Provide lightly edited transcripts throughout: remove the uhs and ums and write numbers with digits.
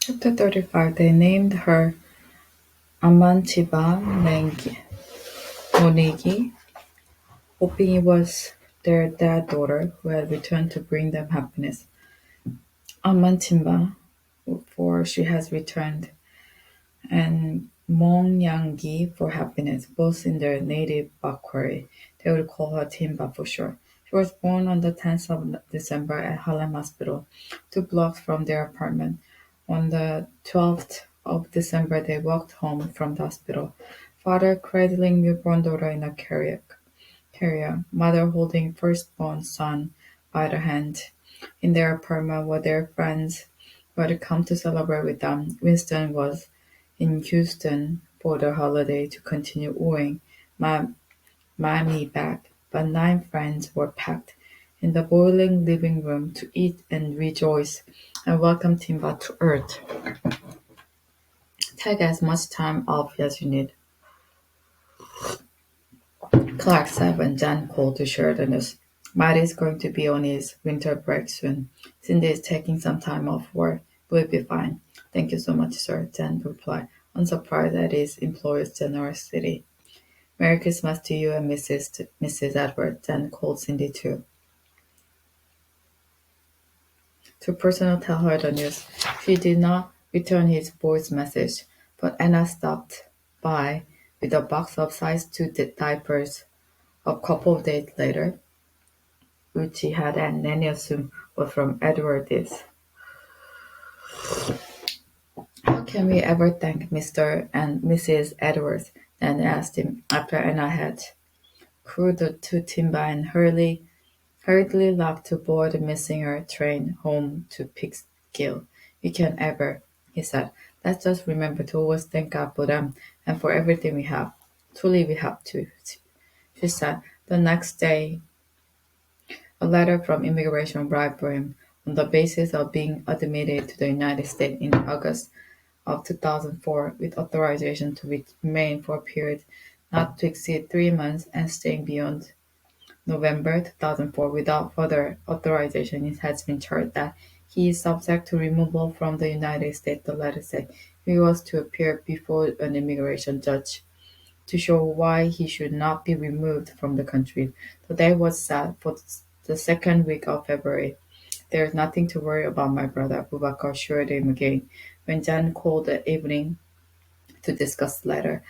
Chapter 35. They named her Amantiba Monegi, hoping it was their dead daughter who had returned to bring them happiness. Amantimba, for she has returned, and Monyangi for happiness, both in their native Bakwari. They would call her Timba for short. She was born on the 10th of December at Harlem Hospital, 2 blocks from their apartment. On the 12th of December, they walked home from the hospital, father cradling newborn daughter in a carrier, mother holding firstborn son by the hand. In their apartment were their friends who had come to celebrate with them. Winston was in Houston for the holiday to continue wooing Ma- Mammy back, but 9 friends were packed in the boiling living room to eat and rejoice and welcome Timba to Earth. Take as much time off as you need, Clark said when Jan called to share the news. Matt is going to be on his winter break soon. Cindy is taking some time off work. We'll be fine. Thank you so much, sir, Jan replied, unsurprised at his employer's generosity. Merry Christmas to you and Mrs. Edward, Jan called Cindy to personally tell her the news. She did not return his voice message, but Anna stopped by with a box of size 2 diapers a couple of days later, which he had and Nanny assumed was from Edward's. How can we ever thank Mr. and Mrs. Edwards? Nanny asked him after Anna had crewed to Timba and hurriedly left to board the messenger train home to Peekskill. We can't ever, he said. Let's just remember to always thank God for them and for everything we have. Truly we have to, she said. The next day, a letter from immigration arrived for him on the basis of being admitted to the United States in August of 2004 with authorization to remain for a period not to exceed 3 months and staying beyond November 2004 without further authorization. It has been charged that he is subject to removal from the United States, the letter said. He was to appear before an immigration judge to show why he should not be removed from the country. The day was set for the second week of February. There is nothing to worry about, my brother, Bubakar assured him again. When Jan called that evening to discuss the letter,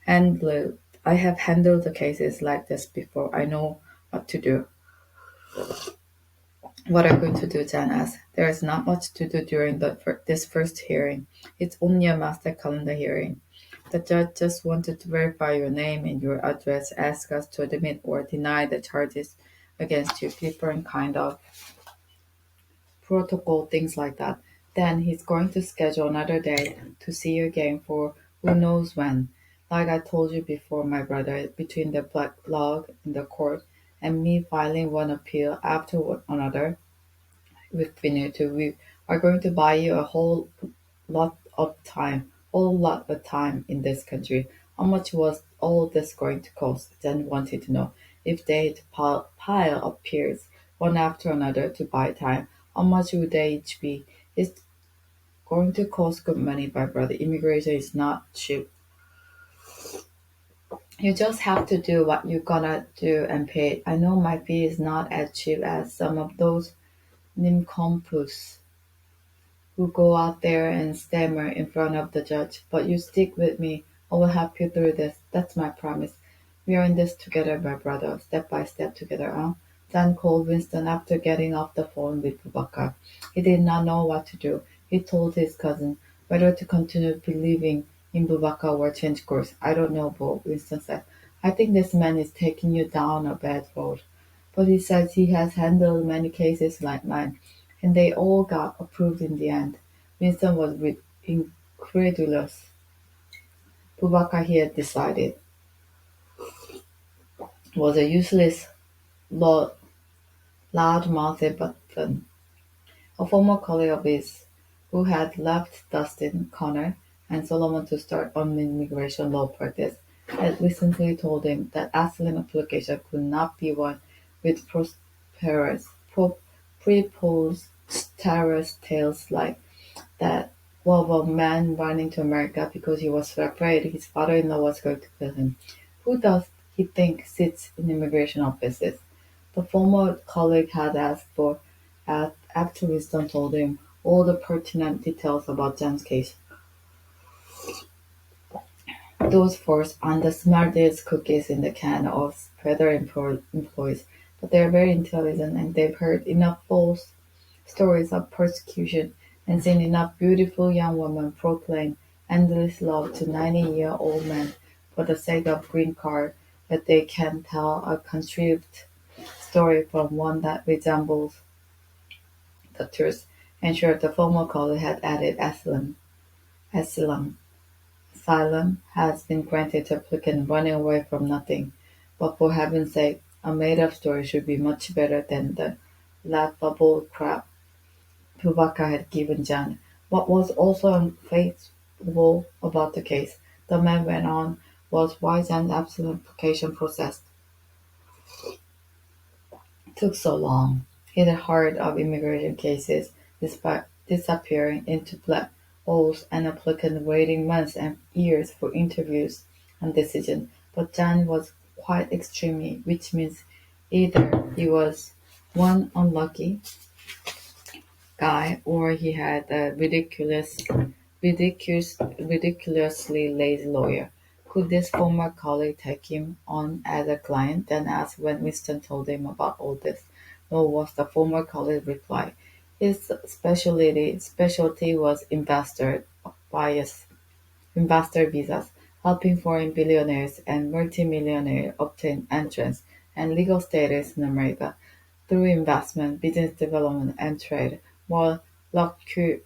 handled I have handled the cases like this before. I know what to do. What are you going to do, Jan asked. There is not much to do during this first hearing. It's only a master calendar hearing. The judge just wanted to verify your name and your address, ask us to admit or deny the charges against you, different kind of protocol, things like that. Then he's going to schedule another day to see you again for who knows when. Like I told you before, my brother, between the black log in the court and me filing one appeal after another, we've finished. We are going to buy you a whole lot of time in this country. How much was all this going to cost? Jen wanted to know if they'd pile up peers one after another to buy time. How much would they each be? It's going to cost good money, my brother. Immigration is not cheap. You just have to do what you're gonna do and pay it. I know my fee is not as cheap as some of those nincompoops who go out there and stammer in front of the judge. But you stick with me. I will help you through this. That's my promise. We are in this together, my brother, step by step together, huh? Dan called Winston after getting off the phone with Bubaka. He did not know what to do. He told his cousin whether to continue believing in Bubaka or change course. I don't know, Bo, Winston said. I think this man is taking you down a bad road. But he says he has handled many cases like mine, and they all got approved in the end. Winston was incredulous. Bubaka, he had decided, was a useless, lo- loud-mouthed button. A former colleague of his who had left Dustin, Connor, and Solomon to start on immigration law practice had recently told him that asylum application could not be won with preposterous tales like that of a man running to America because he was afraid his father-in-law was going to kill him. Who does he think sits in immigration offices? The former colleague had asked for after Winston told him all the pertinent details about Jan's case. Those force on the smartest cookies in the can of federal employees, but they're very intelligent and they've heard enough false stories of persecution and seen enough beautiful young women proclaim endless love to 90-year-old men for the sake of green card that they can tell a contrived story from one that resembles the truth. And sure, the former colleague had added asylum Asylum has been granted to applicants running away from nothing, but for heaven's sake, a made-up story should be much better than the laughable crap Pubaka had given Jan. What was also unfaithful about the case, the man went on, was why Jan's asylum application process took so long. He'd heard of immigration cases disappearing into black holes and applicants waiting months and years for interviews and decisions, but Jan was quite extreme, which means either he was one unlucky guy or he had a ridiculously lazy lawyer. Could this former colleague take him on as a client? Then asked when Winston told him about all this. No, was the former colleague's reply. His specialty was bias, investor visas, helping foreign billionaires and multimillionaires obtain entrance and legal status in America through investment, business development, and trade. More lucrative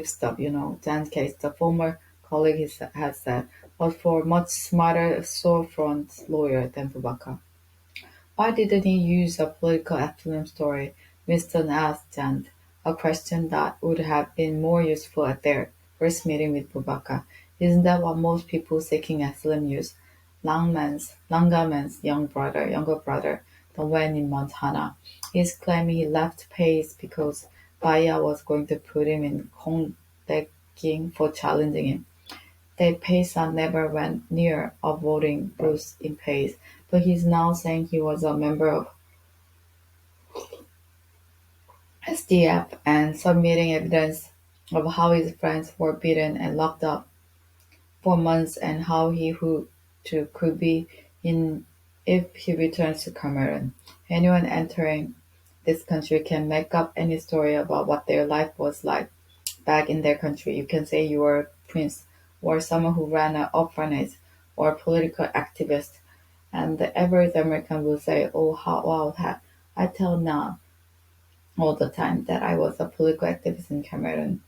stuff, Dan's case, the former colleague has said, was for much smarter storefront lawyer than Bubaka. Why didn't he use a political affluent story? Winston asked Jan, a question that would have been more useful at their first meeting with Bubaka. Isn't that what most people seeking asylum use? Langaman's younger brother, the one in Montana. He's claiming he left Pace because Baya was going to put him in begging for challenging him. That Payson never went near a voting booth in Pace, but he's now saying he was a member of SDF and submitting evidence of how his friends were beaten and locked up for months and how he who too could be in if he returns to Cameroon. Anyone entering this country can make up any story about what their life was like back in their country. You can say you were a prince or someone who ran an orphanage or a political activist, and the average American will say, "Oh, how wow that." I tell now all the time that I was a political activist in Cameroon.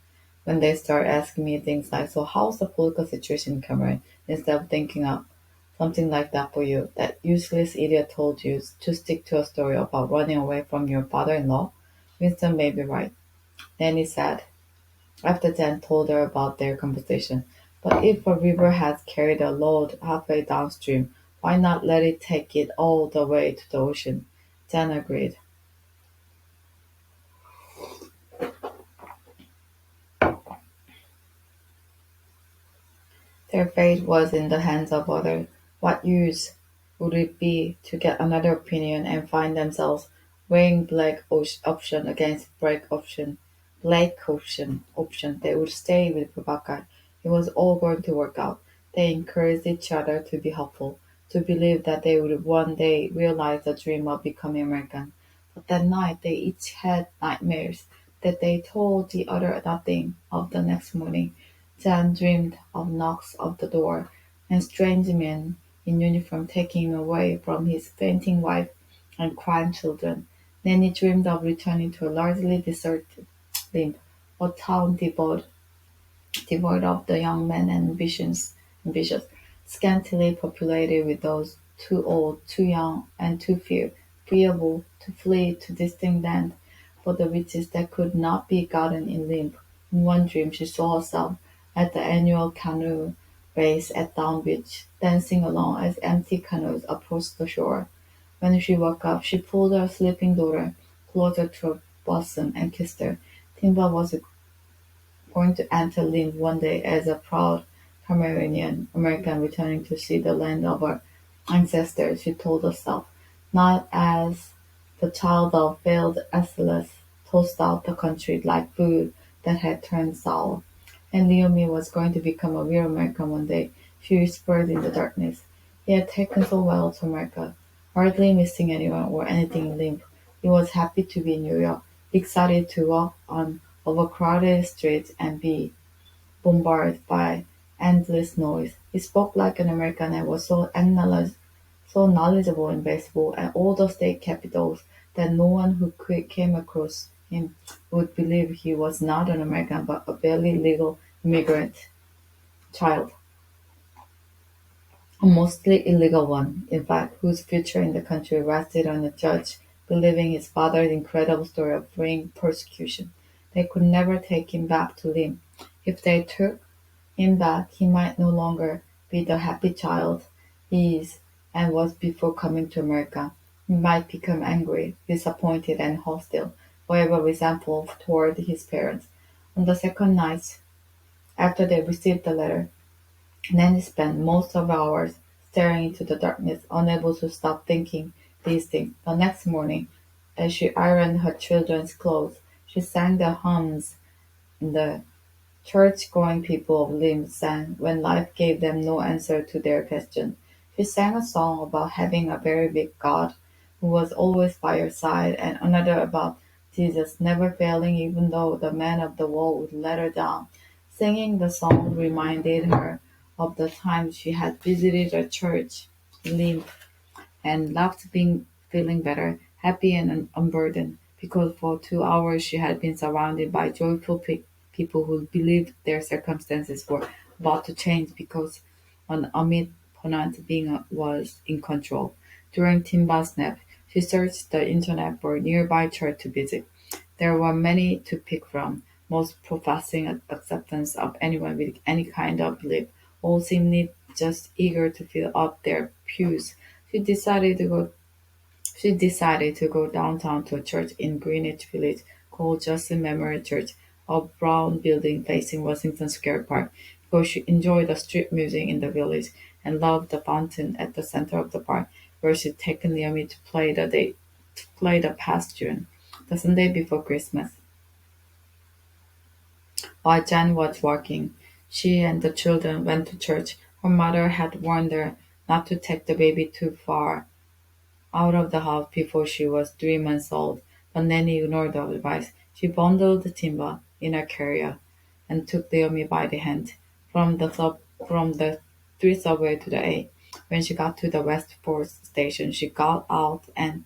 When they start asking me things like, "So how's the political situation in Cameroon?" Instead of thinking up something like that for you, that useless idiot told you to stick to a story about running away from your father-in-law. Winston may be right. Then he said, after Jan told her about their conversation. But if a river has carried a load halfway downstream, why not let it take it all the way to the ocean? Jan agreed. Their fate was in the hands of others. What use would it be to get another opinion and find themselves weighing option against black option? They would stay with Babakar. It was all going to work out. They encouraged each other to be hopeful, to believe that they would one day realize the dream of becoming American. But that night they each had nightmares that they told the other nothing of the next morning. Jan dreamed of knocks of the door, and strange men in uniform taking him away from his fainting wife and crying children. Then he dreamed of returning to a largely deserted limb, a town devoid of the young men and ambitious, scantily populated with those too old, too young, and too fearful to flee to distant land for the riches that could not be gotten in limp. In one dream she saw herself at the annual canoe race at Down Beach, dancing along as empty canoes approached the shore. When she woke up, she pulled her sleeping daughter closer to her bosom and kissed her. Timba was going to enter Lim one day as a proud Cameroonian American returning to see the land of our ancestors, she told herself, not as the child of failed Aeschylus, tossed out the country like food that had turned sour. And Naomi was going to become a real American one day, she whispered in the darkness. He had taken so well to America, hardly missing anyone or anything limp. He was happy to be in New York, excited to walk on overcrowded streets and be bombarded by endless noise. He spoke like an American and was so knowledgeable in baseball and all the state capitals that no one who came across him would believe he was not an American but a barely legal immigrant child, a mostly illegal one, in fact, whose future in the country rested on a judge believing his father's incredible story of freeing persecution. They could never take him back to Lim. If they took him back, he might no longer be the happy child he is and was before coming to America. He might become angry, disappointed, and hostile, forever resentful toward his parents. On the second night after they received the letter, Nanny spent most of hours staring into the darkness, unable to stop thinking these things. The next morning, as she ironed her children's clothes, she sang the hymns in the church-going people of Lim sang when life gave them no answer to their question. She sang a song about having a very big God who was always by her side, and another about Jesus never failing even though the man of the wall would let her down. Singing the song reminded her of the time she had visited a church in Lim and left being feeling better, happy and unburdened, because for 2 hours she had been surrounded by joyful people who believed their circumstances were about to change because an omnipotent being was in control. During Timba's nap, she searched the internet for a nearby church to visit. There were many to pick from, most professing acceptance of anyone with any kind of belief, all seemingly just eager to fill up their pews. She decided to go she decided to go downtown to a church in Greenwich Village called Justin Memorial Church, a brown building facing Washington Square Park, because she enjoyed the street music in the village and loved the fountain at the center of the park, where she'd taken Naomi to play the past June, the Sunday before Christmas. While Jan was working, she and the children went to church. Her mother had warned her not to take the baby too far out of the house before she was 3 months old, but Nanny ignored the advice. She bundled the timber in her carrier and took Naomi by the hand from the 3 subway to the 8. When she got to the Westport station, she got out and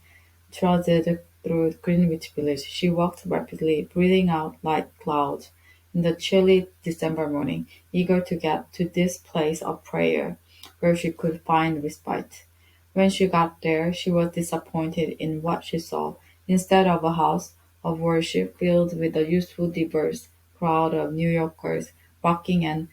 trudged through Greenwich Village. She walked rapidly, breathing out like clouds in the chilly December morning, eager to get to this place of prayer where she could find respite. When she got there, she was disappointed in what she saw. Instead of a house of worship filled with a youthful diverse crowd of New Yorkers rocking and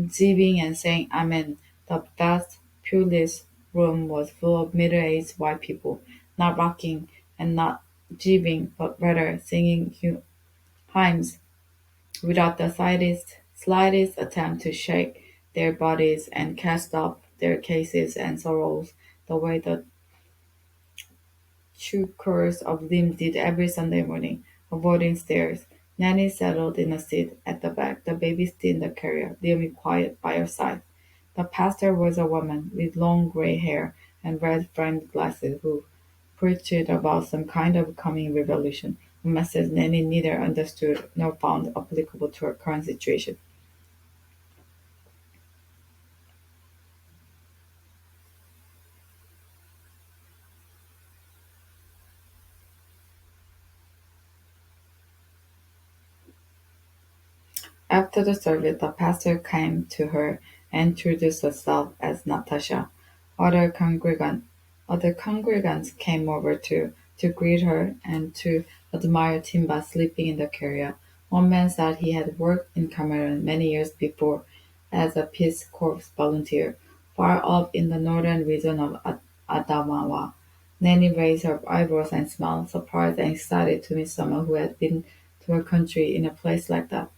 jibbing and saying Amen, the vast, pewless room was full of middle-aged white people, not rocking and not jibbing, but rather singing hymns without the slightest attempt to shake their bodies and cast off their cases and sorrows the way the chukars of Lim did every Sunday morning, avoiding stairs. Nanny settled in a seat at the back, the baby still in the carrier, Naomi quiet by her side. The pastor was a woman with long gray hair and red-framed glasses who preached about some kind of coming revolution, a message Nanny neither understood nor found applicable to her current situation. After the service, the pastor came to her and introduced herself as Natasha. Other congregant, Other congregants came over to greet her and to admire Timba sleeping in the carrier. One man said he had worked in Cameroon many years before as a Peace Corps volunteer, far up in the northern region of Adamawa. Nanny raised her eyebrows and smiled, surprised and excited to meet someone who had been to her country in a place like that.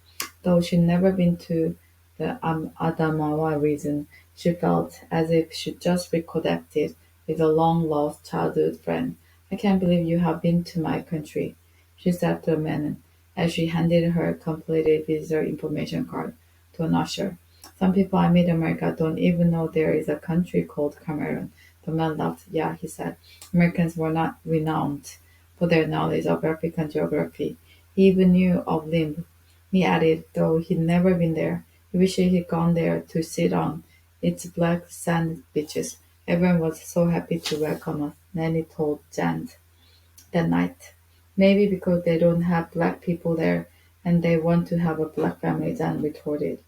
Though she'd never been to the Adamawa region, she felt as if she'd just reconnected with a long-lost childhood friend. "I can't believe you have been to my country," she said to the man as she handed her completed visitor information card to an usher. "Some people I meet in America don't even know there is a country called Cameroon." The man laughed. "Yeah," he said. "Americans were not renowned for their knowledge of African geography. He even knew of Limb," he added, though he'd never been there. He wished he'd gone there to sit on its black sand beaches. "Everyone was so happy to welcome us," Nanny told Jan that night. "Maybe because they don't have black people there and they want to have a black family," Jan retorted.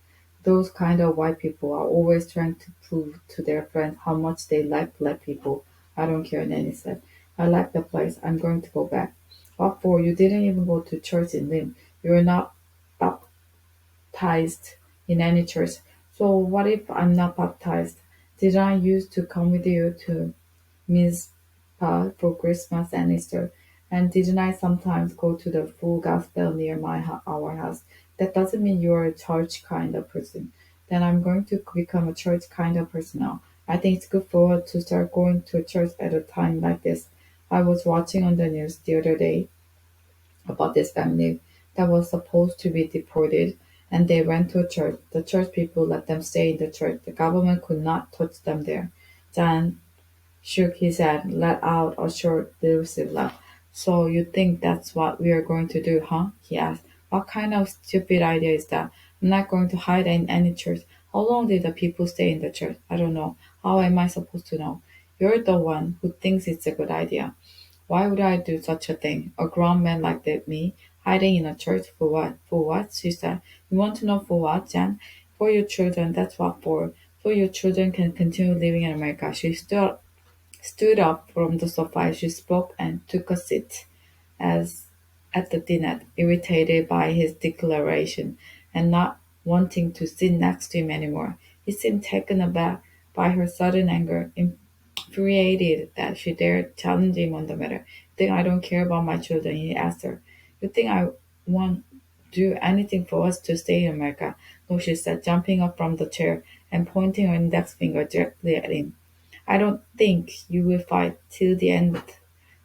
"Those kind of white people are always trying to prove to their friends how much they like black people." "I don't care," Nanny said. "I like the place. I'm going to go back." "What for? You didn't even go to church in Lim. You're not baptized in any church." "So what if I'm not baptized? Did I used to come with you to Mizpah for Christmas and Easter? And didn't I sometimes go to the full gospel near our house? That doesn't mean you're a church kind of person." "Then I'm going to become a church kind of person now. I think it's good for us to start going to church at a time like this. I was watching on the news the other day about this family that was supposed to be deported, and they went to a church. The church people let them stay in the church. The government could not touch them there." Jan shook his head, let out a short, delusive laugh. "So you think that's what we are going to do, huh?" he asked. "What kind of stupid idea is that? I'm not going to hide in any church. How long did the people stay in the church? I don't know. How am I supposed to know? You're the one who thinks it's a good idea." "Why would I do such a thing? A grown man like that, me, hiding in a church for what? For what?" she said. "You want to know for what, Jan? For your children, that's what for. So your children can continue living in America." She stood up from the sofa as she spoke and took a seat as at the dinner, irritated by his declaration and not wanting to sit next to him anymore. He seemed taken aback by her sudden anger, infuriated that she dared challenge him on the matter. "You think I don't care about my children?" he asked her. "You think I won't do anything for us to stay in America?" "No," she said, jumping up from the chair and pointing her index finger directly at him. "I don't think you will fight till the end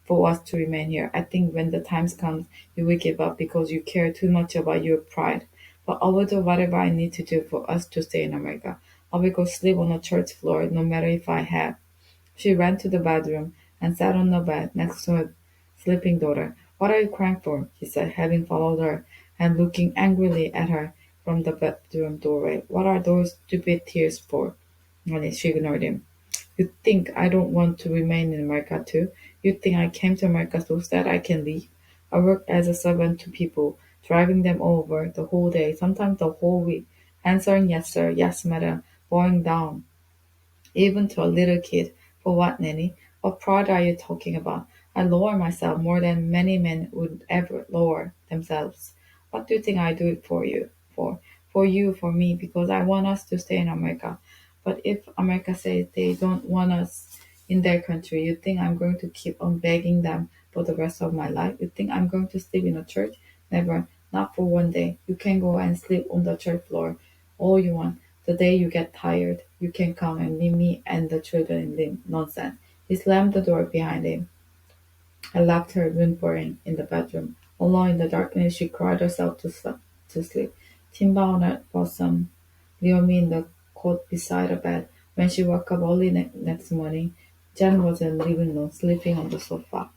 for us to remain here. I think when the time comes, you will give up because you care too much about your pride. But I will do whatever I need to do for us to stay in America. I will go sleep on a church floor, no matter if I have." She ran to the bedroom and sat on the bed next to her sleeping daughter. "What are you crying for?" he said, having followed her and looking angrily at her from the bedroom doorway. "What are those stupid tears for?" And she ignored him. "You think I don't want to remain in America too? You think I came to America so that I can leave? I work as a servant to people, driving them over the whole day, sometimes the whole week, answering yes sir, yes madam, bowing down even to a little kid. For what, Nanny? What pride are you talking about? I lower myself more than many men would ever lower themselves. What do you think I do it for you? For? For you, for me, because I want us to stay in America. But if America says they don't want us in their country, you think I'm going to keep on begging them for the rest of my life? You think I'm going to sleep in a church? Never. Not for one day. You can go and sleep on the church floor all you want. The day you get tired, you can come and leave me and the children in limb. Nonsense. He slammed the door behind him and left her whimpering in the bedroom. Alone in the darkness, she cried herself to sleep. Timba on her bosom, Leomi in the cot beside her bed. When she woke up early next morning, Jen was in the living room, sleeping on the sofa.